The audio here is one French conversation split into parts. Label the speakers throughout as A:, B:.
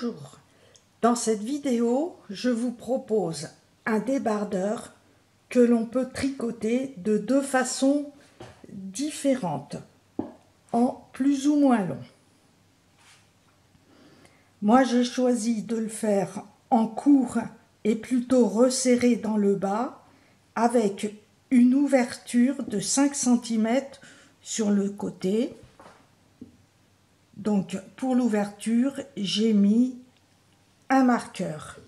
A: Bonjour, dans cette vidéo, je vous propose un débardeur que l'on peut tricoter de deux façons différentes, en plus ou moins long. Moi, j'ai choisi de le faire en court et plutôt resserré dans le bas, avec une ouverture de 5 cm sur le côté. Donc, pour l'ouverture, j'ai mis un marqueur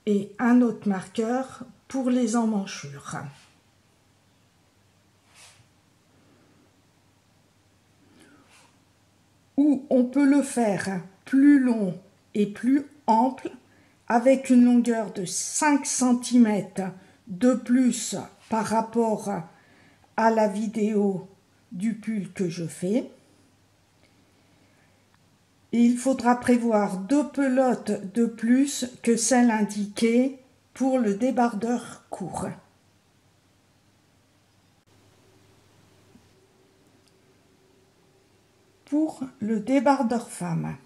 A: et un autre marqueur pour les emmanchures. Ou on peut le faire plus long et plus ample avec une longueur de 5 cm de plus par rapport à la vidéo du pull que je fais. Et il faudra prévoir 2 pelotes de plus que celles indiquées pour le débardeur court. Pour le débardeur femme,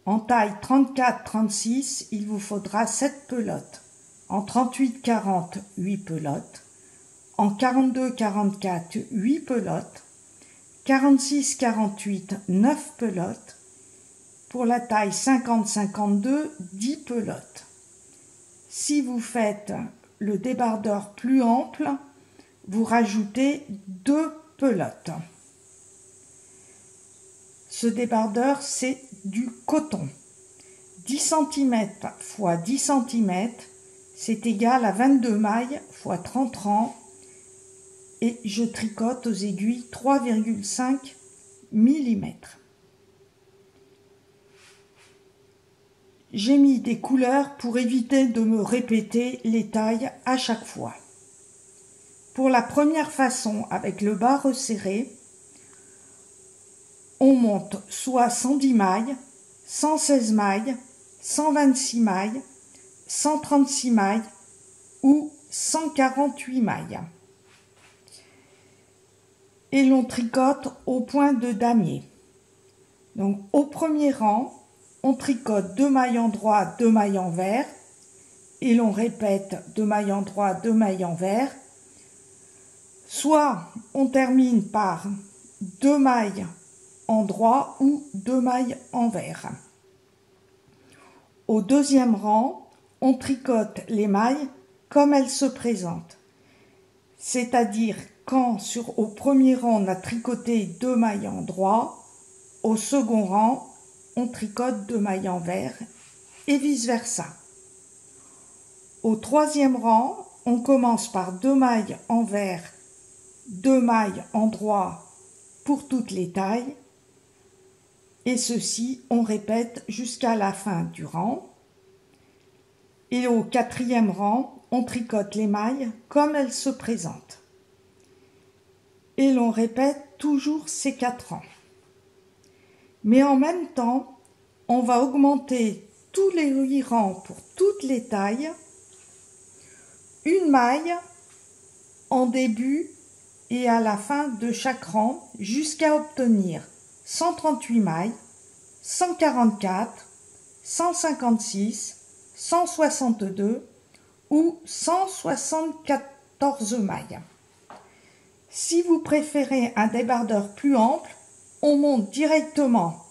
A: en taille 34-36, il vous faudra 7 pelotes. En 38-40, 8 pelotes. En 42-44, 8 pelotes. 46-48, 9 pelotes. Pour la taille 50-52, 10 pelotes. Si vous faites le débardeur plus ample, vous rajoutez 2 pelotes. Ce débardeur, c'est du coton. 10 cm x 10 cm, c'est égal à 22 mailles x 30 rangs. Et je tricote aux aiguilles 3,5 mm. J'ai mis des couleurs pour éviter de me répéter les tailles à chaque fois. Pour la première façon, avec le bas resserré, on monte soit 110 mailles, 116 mailles, 126 mailles, 136 mailles ou 148 mailles. Et l'on tricote au point de damier. Donc au premier rang, on tricote 2 mailles endroit, 2 mailles envers, et l'on répète 2 mailles endroit, 2 mailles envers. Soit on termine par 2 mailles endroit ou 2 mailles envers. Au deuxième rang, on tricote les mailles comme elles se présentent. C'est-à-dire quand au premier rang on a tricoté 2 mailles endroit, au second rang on tricote 2 mailles envers et vice versa. Au troisième rang, on commence par 2 mailles envers, 2 mailles endroit pour toutes les tailles. Et ceci, on répète jusqu'à la fin du rang. Et au quatrième rang, on tricote les mailles comme elles se présentent. Et l'on répète toujours ces 4 rangs. Mais en même temps, on va augmenter tous les 8 rangs pour toutes les tailles, une maille en début et à la fin de chaque rang jusqu'à obtenir 138 mailles, 144, 156, 162 ou 174 mailles. Si vous préférez un débardeur plus ample, on monte directement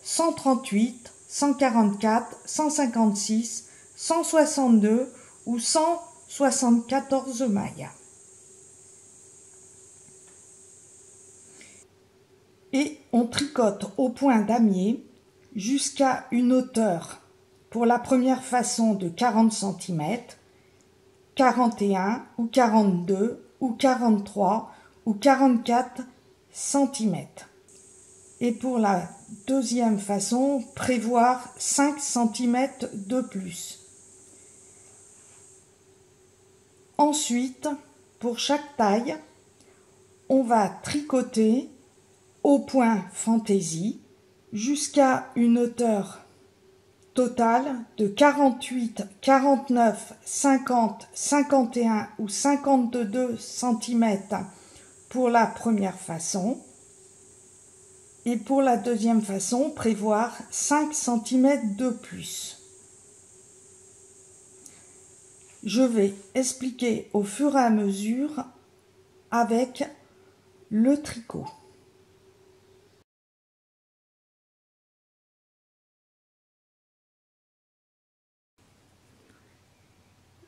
A: 138, 144, 156, 162 ou 174 mailles. Et on tricote au point damier jusqu'à une hauteur pour la première façon de 40 cm, 41 ou 42 ou 43 ou 44 cm. Et pour la deuxième façon, prévoir 5 cm de plus. Ensuite, pour chaque taille, on va tricoter au point fantaisie jusqu'à une hauteur totale de 48, 49, 50, 51 ou 52 cm pour la première façon. Et pour la deuxième façon, prévoir 5 cm de plus. Je vais expliquer au fur et à mesure avec le tricot.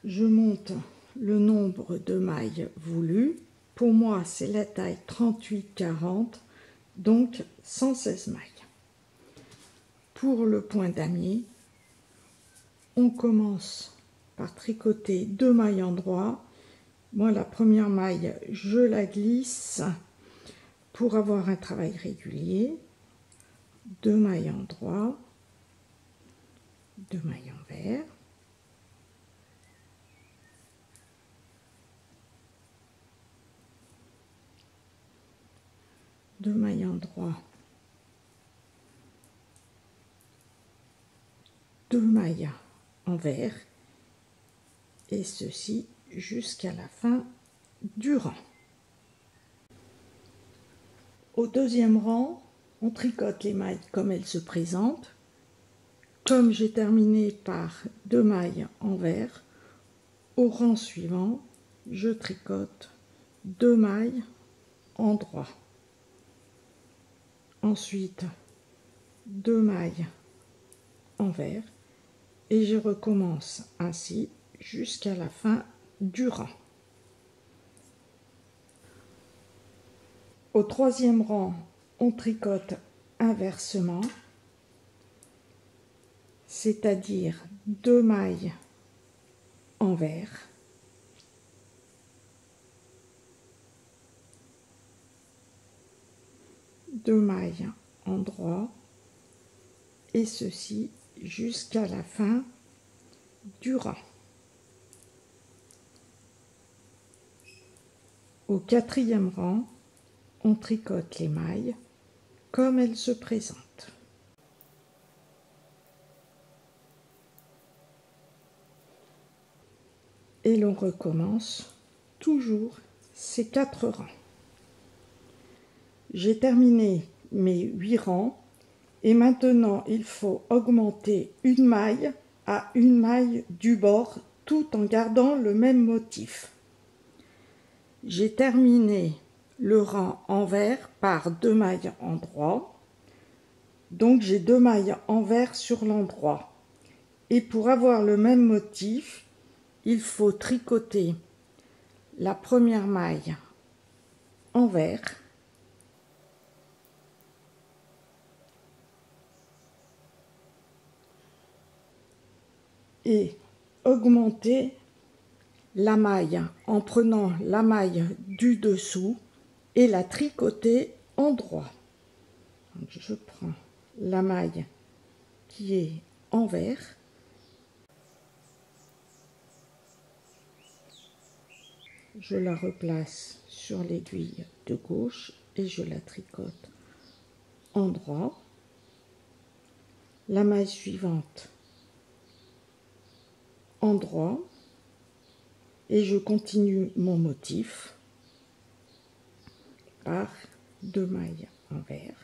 A: Je monte le nombre de mailles voulu. Pour moi, c'est la taille 38-40, donc 116 mailles. Pour le point damier, on commence par tricoter 2 mailles endroit. Moi, la première maille, je la glisse pour avoir un travail régulier. 2 mailles endroit, 2 mailles envers. Deux mailles endroit, 2 mailles envers, et ceci jusqu'à la fin du rang. Au deuxième rang, on tricote les mailles comme elles se présentent. Comme j'ai terminé par 2 mailles envers, au rang suivant, je tricote 2 mailles endroit. Ensuite, 2 mailles envers, et je recommence ainsi jusqu'à la fin du rang. Au troisième rang, on tricote inversement, c'est-à-dire 2 mailles envers, 2 mailles endroit, et ceci jusqu'à la fin du rang. Au quatrième rang, on tricote les mailles comme elles se présentent. Et l'on recommence toujours ces 4 rangs. J'ai terminé mes 8 rangs et maintenant il faut augmenter une maille à une maille du bord tout en gardant le même motif. J'ai terminé le rang envers par 2 mailles endroit, donc j'ai 2 mailles envers sur l'endroit. Et pour avoir le même motif, il faut tricoter la première maille envers, et augmenter la maille en prenant la maille du dessous et la tricoter en droit. Donc je prends la maille qui est envers, je la replace sur l'aiguille de gauche et je la tricote en droit. La maille suivante en droit, et je continue mon motif par 2 mailles envers,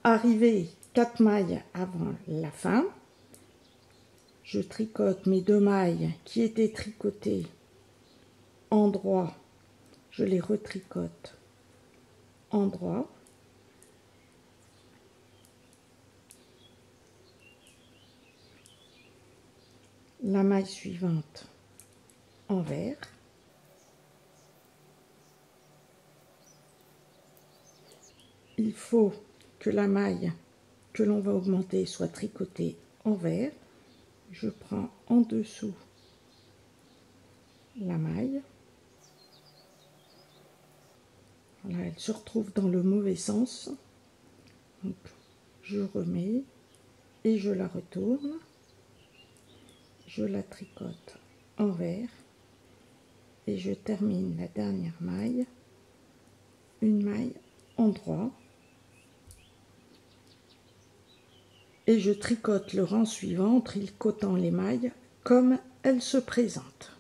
A: arrivé 4 mailles avant la fin, je tricote mes 2 mailles qui étaient tricotées en droit, je les retricote en droit, la maille suivante envers, il faut que la maille que l'on va augmenter soit tricotée envers, je prends en dessous la maille, voilà, elle se retrouve dans le mauvais sens, donc je remets et je la retourne, je la tricote envers et je termine la dernière maille, une maille en droit, et je tricote le rang suivant en tricotant les mailles comme elles se présentent.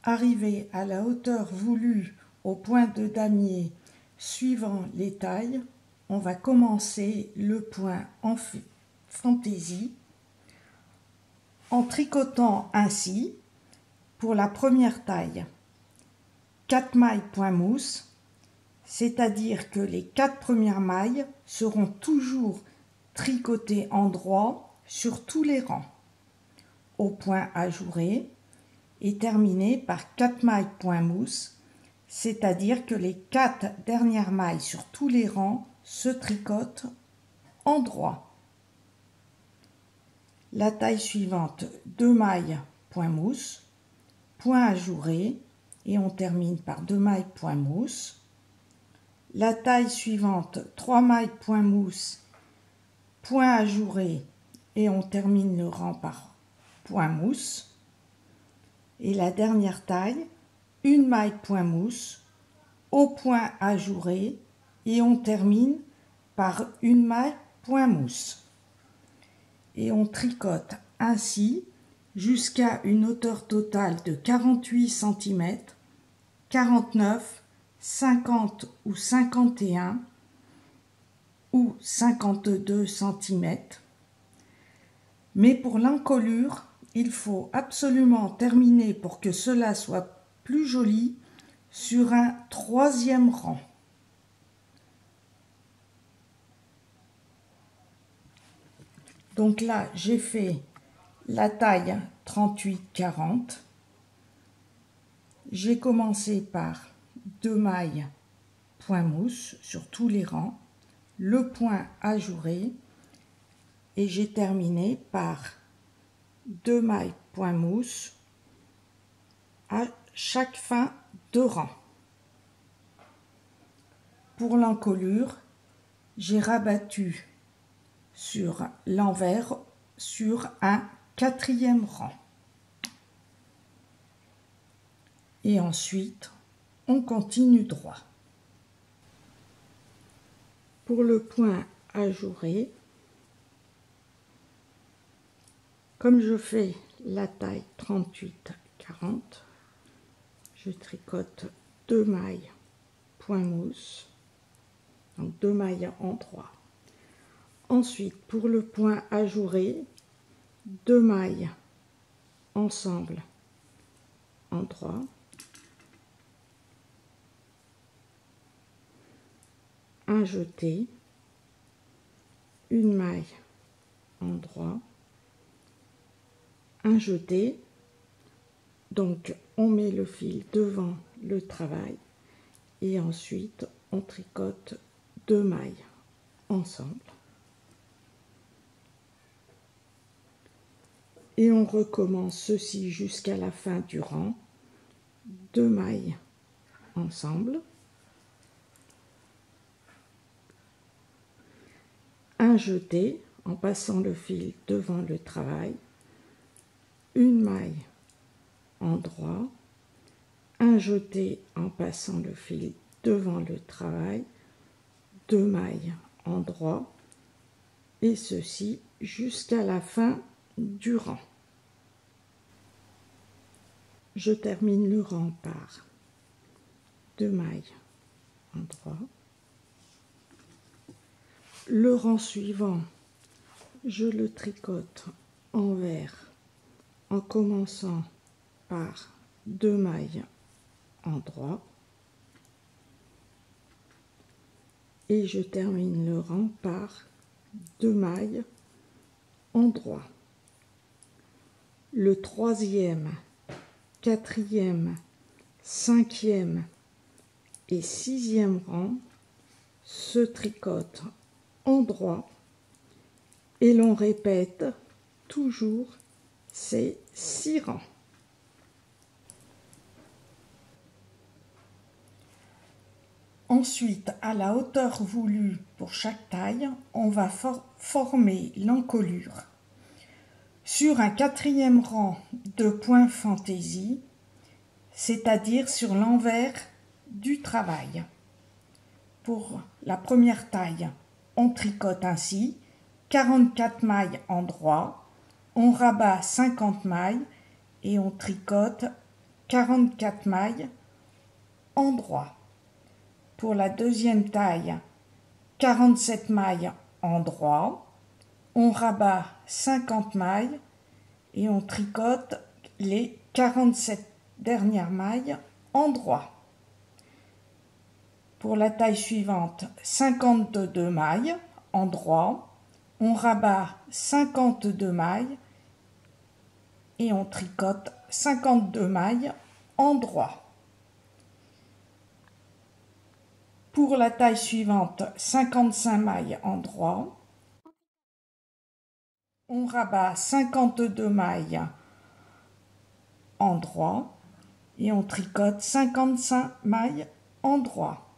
A: Arrivé à la hauteur voulue au point de damier suivant les tailles, on va commencer le point en fantaisie en tricotant ainsi pour la première taille 4 mailles point mousse, c'est-à-dire que les 4 premières mailles seront toujours tricotées en droit sur tous les rangs au point ajouré et terminé par 4 mailles point mousse, c'est-à-dire que les 4 dernières mailles sur tous les rangs se tricotent en droit. La taille suivante, 2 mailles point mousse, point ajouré et on termine par 2 mailles point mousse. La taille suivante, 3 mailles point mousse, point ajouré et on termine le rang par point mousse. Et la dernière taille, 1 maille point mousse, au point ajouré et on termine par 1 maille point mousse. Et on tricote ainsi jusqu'à une hauteur totale de 48 cm, 49, 50 ou 51 ou 52 cm. Mais pour l'encolure, il faut absolument terminer pour que cela soit plus joli sur un 3e rang. Donc là, j'ai fait la taille 38-40. J'ai commencé par 2 mailles point mousse sur tous les rangs, le point ajouré et j'ai terminé par 2 mailles point mousse à chaque fin de rang. Pour l'encolure, j'ai rabattu sur l'envers sur un 4e rang. Et ensuite, on continue droit. Pour le point ajouré, comme je fais la taille 38-40, je tricote 2 mailles point mousse, donc 2 mailles en droit. Ensuite, pour le point ajouré, 2 mailles ensemble en droit, un jeté, 1 maille en droit, un jeté, donc on met le fil devant le travail et ensuite on tricote 2 mailles ensemble et on recommence ceci jusqu'à la fin du rang, 2 mailles ensemble, un jeté en passant le fil devant le travail, 1 maille en droit, un jeté en passant le fil devant le travail, 2 mailles en droit et ceci jusqu'à la fin du rang. Je termine le rang par 2 mailles en droit. Le rang suivant, je le tricote envers en commençant par 2 mailles en droit et je termine le rang par 2 mailles en droit. Le 3e, 4e, 5e et 6e rang se tricotent en droit et l'on répète toujours ces 6 rangs. Ensuite, à la hauteur voulue pour chaque taille, on va former l'encolure. Sur un quatrième rang de points fantaisie, c'est-à-dire sur l'envers du travail. Pour la première taille, on tricote ainsi, 44 mailles en droit, on rabat 50 mailles et on tricote 44 mailles en droit. Pour la deuxième taille, 47 mailles en droit, on rabat 50 mailles et on tricote les 47 dernières mailles en droit. Pour la taille suivante, 52 mailles en droit, on rabat 52 mailles et on tricote 52 mailles en droit. Pour la taille suivante, 55 mailles en droit, on rabat 52 mailles en droit et on tricote 55 mailles en droit.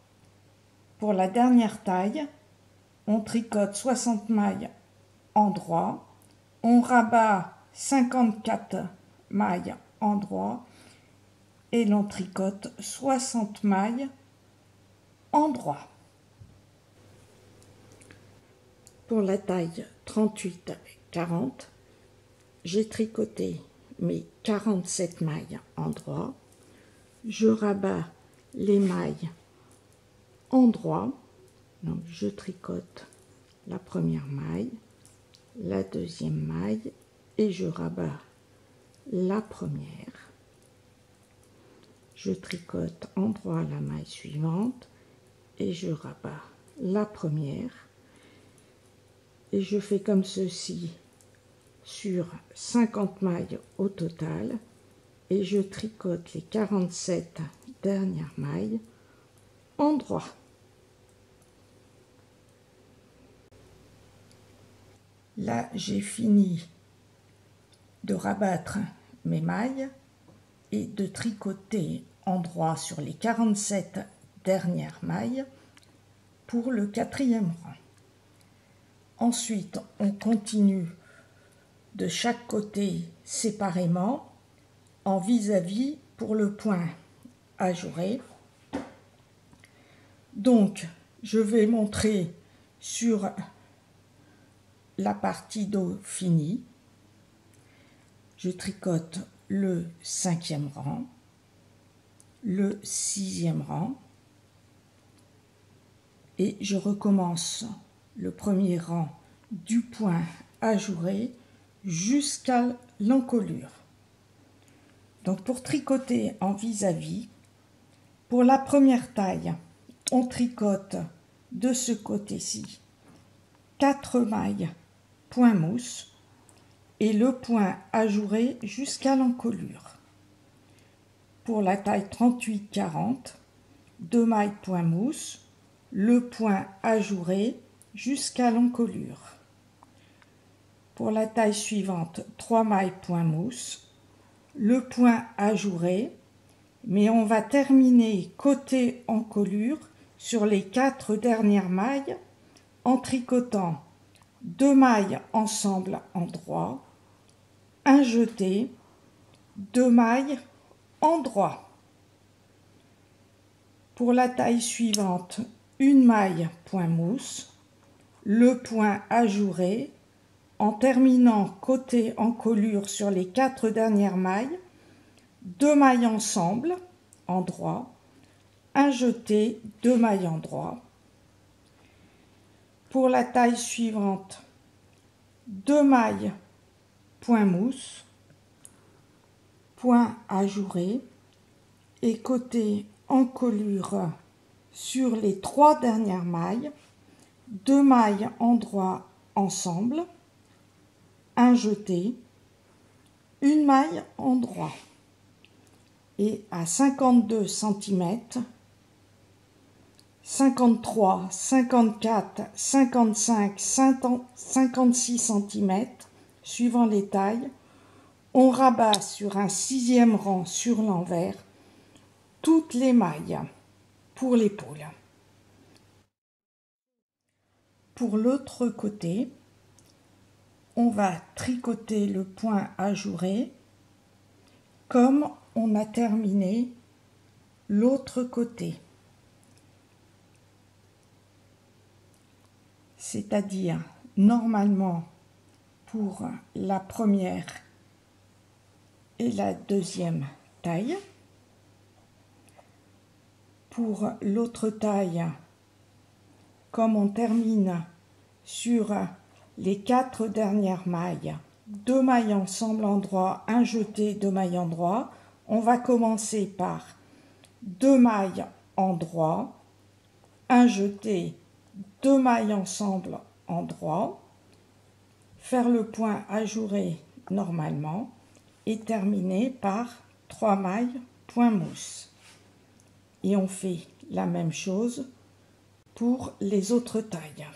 A: Pour la dernière taille, on tricote 60 mailles en droit, on rabat 54 mailles en droit et l'on tricote 60 mailles en droit. Pour la taille 38-40, j'ai tricoté mes 47 mailles en droit, je rabats les mailles en droit, donc je tricote la première maille, la deuxième maille et je rabats la première. Je tricote en droit la maille suivante et je rabats la première et je fais comme ceci sur 50 mailles au total et je tricote les 47 dernières mailles en droit. Là, j'ai fini de rabattre mes mailles et de tricoter en droit sur les 47 dernières mailles pour le quatrième rang. Ensuite, on continue de chaque côté séparément en vis-à-vis pour le point ajouré. Donc, je vais montrer sur la partie dos finie. Je tricote le 5e rang, le 6e rang et je recommence le premier rang du point ajouré jusqu'à l'encolure. Donc pour tricoter en vis-à-vis, pour la première taille, on tricote de ce côté-ci 4 mailles point mousse et le point ajouré jusqu'à l'encolure. Pour la taille 38-40, 2 mailles point mousse, le point ajouré jusqu'à l'encolure. Pour la taille suivante, 3 mailles point mousse, le point ajouré, mais on va terminer côté encolure sur les 4 dernières mailles en tricotant 2 mailles ensemble en droit, un jeté, 2 mailles en droit. Pour la taille suivante, 1 maille point mousse, le point ajouré, en terminant côté encolure sur les 4 dernières mailles, 2 mailles ensemble en droit, un jeté, 2 mailles en droit. Pour la taille suivante, 2 mailles point mousse, point ajouré et côté encolure sur les 3 dernières mailles, 2 mailles en droit ensemble, un jeté, 1 maille en droit et à 52 cm, 53, 54, 55, 56 cm, suivant les tailles, on rabat sur un 6e rang sur l'envers toutes les mailles pour l'épaule. pour l'autre côté, on va tricoter le point ajouré comme on a terminé l'autre côté. C'est-à-dire, normalement, pour la première et la deuxième taille. Pour l'autre taille, comme on termine sur les 4 dernières mailles, 2 mailles ensemble endroit, un jeté, 2 mailles endroit, on va commencer par 2 mailles endroit, un jeté, 2 mailles ensemble endroit, faire le point ajouré normalement et terminer par 3 mailles point mousse. Et on fait la même chose pour les autres tailles.